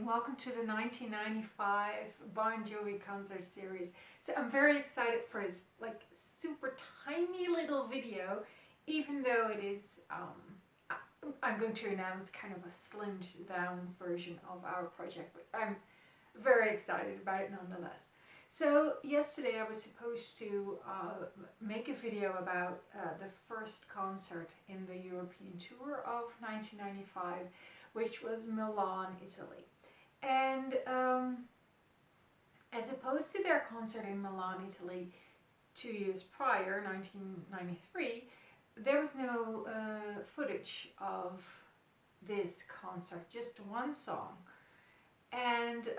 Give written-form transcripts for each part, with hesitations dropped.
welcome to the 1995 Bon Jovi concert series. So I'm very excited for his like super tiny little video, even though it is, I'm going to announce kind of a slimmed down version of our project, but I'm very excited about it nonetheless. So yesterday I was supposed to make a video about the first concert in the European tour of 1995, which was Milan, Italy. And as opposed to their concert in Milan, Italy 2 years prior, 1993, there was no footage of this concert, just one song. And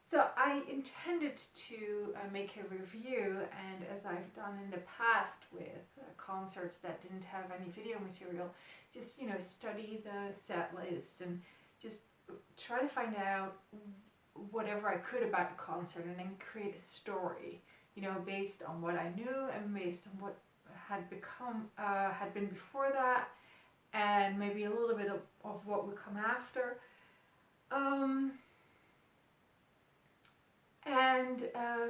so I intended to make a review, and as I've done in the past with concerts that didn't have any video material, just study the set list and just try to find out whatever I could about the concert, and then create a story, based on what I knew and based on what had been before that, and maybe a little bit of what would come after. And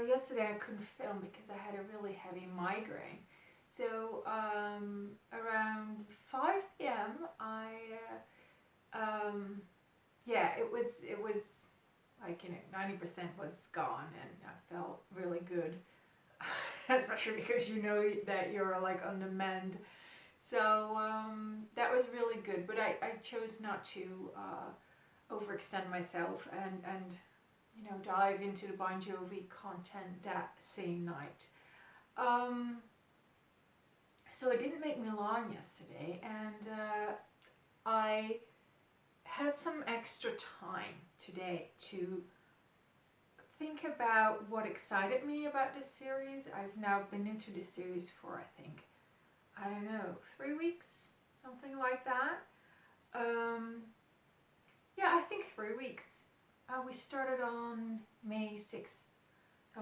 yesterday I couldn't film because I had a really heavy migraine. So around 5 p.m. it was like 90% was gone, and I felt really good, especially because you know that you're like on the mend. So that was really good, but I chose not to overextend myself and dive into the Bon Jovi content that same night. So I didn't make Milan yesterday, and I had some extra time today to think about what excited me about this series. I've now been into this series for, I don't know, 3 weeks, something like that. Yeah, I think 3 weeks. We started on May 6th. So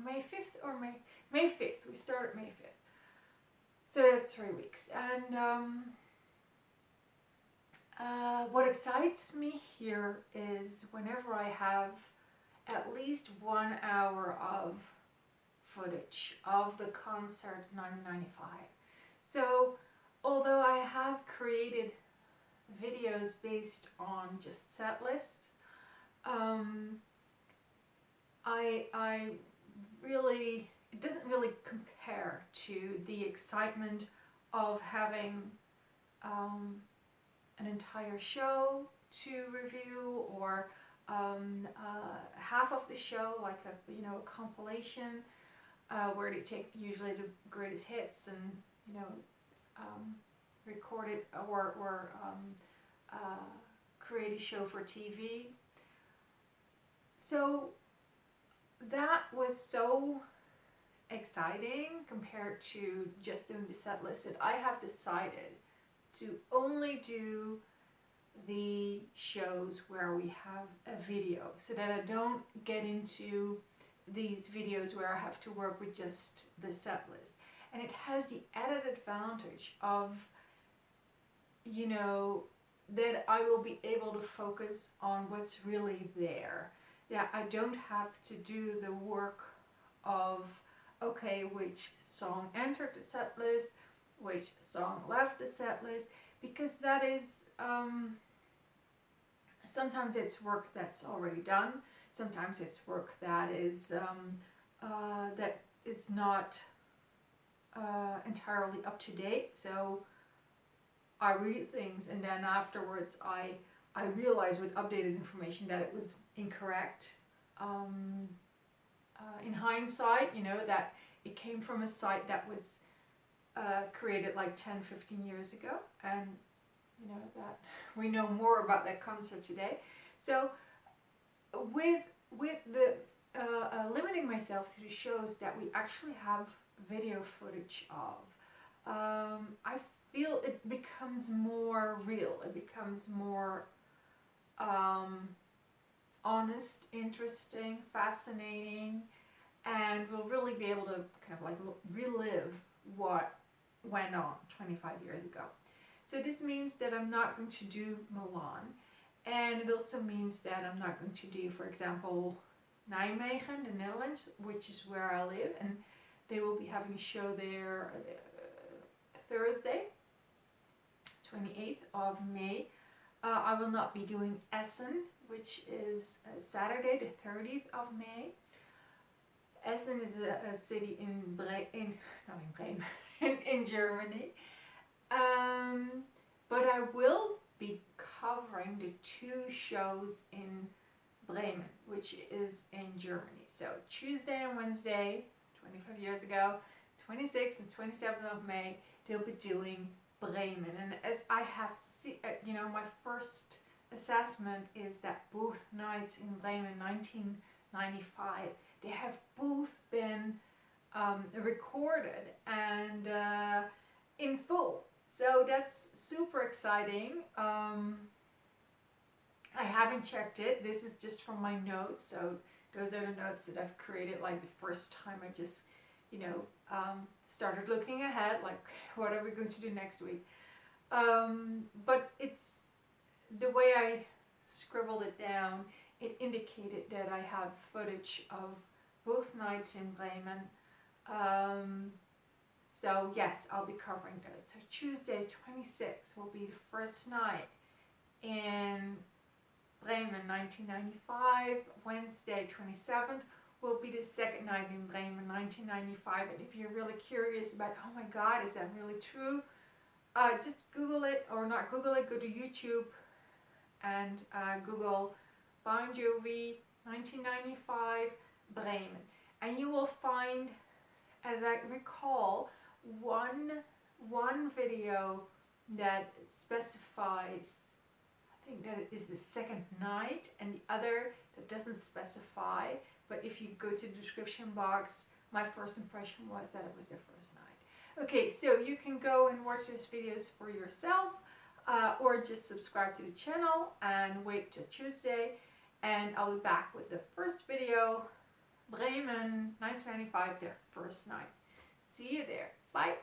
May 5th or May 5th. We started May 5th. So that's 3 weeks. And what excites me here is whenever I have at least 1 hour of footage of the concert 1995. So although I have created videos based on just set lists, I really, it doesn't really compare to the excitement of having an entire show to review, or half of the show, like a compilation where they take usually the greatest hits and record it, or create a show for TV. So that was so exciting compared to just doing the set list, that I have decided to only do the shows where we have a video, so that I don't get into these videos where I have to work with just the set list. And it has the added advantage of, that I will be able to focus on what's really there. Yeah, I don't have to do the work of, okay, which song entered the set list, which song left the set list, because that is, sometimes it's work that's already done, sometimes it's work that is not entirely up to date. So I read things, and then afterwards I realized with updated information that it was incorrect. In hindsight, that it came from a site that was created like 10-15 years ago, and that we know more about that concert today. So with the limiting myself to the shows that we actually have video footage of, I feel it becomes more real, it becomes more honest, interesting, fascinating, and we'll really be able to kind of like relive what went on 25 years ago. So this means that I'm not going to do Milan, And it also means that I'm not going to do, for example, Nijmegen, the Netherlands, which is where I live, and they will be having a show there Thursday, 28th of May. I will not be doing Essen, which is Saturday, the 30th of May. Essen is a city in in Germany. But I will be covering the 2 shows in Bremen, which is in Germany. So Tuesday and Wednesday, 25 years ago, 26th and 27th of May, they'll be doing Bremen. And as I have seen, my first assessment is that both nights in Bremen, 1995, they have both been recorded and in full. So that's super exciting. I haven't checked it. This is just from my notes. So those are the notes that I've created like the first time I just, started looking ahead, like what are we going to do next week? But it's the way I scribbled it down, it indicated that I have footage of both nights in Bremen. So yes, I'll be covering those. So Tuesday 26th will be the first night in Bremen, 1995. Wednesday 27th will be the second night in Bremen, 1995. And if you're really curious about, oh my God, is that really true? Just Google it, or not Google it, go to YouTube and Google Bon Jovi 1995 Bremen. And you will find, as I recall, one video that specifies, I think that it is the second night, and the other that doesn't specify. But if you go to the description box, my first impression was that it was the first night. Okay, so you can go and watch those videos for yourself, or just subscribe to the channel and wait till Tuesday, and I'll be back with the first video, Bremen 1995, their first night. See you there. Bye.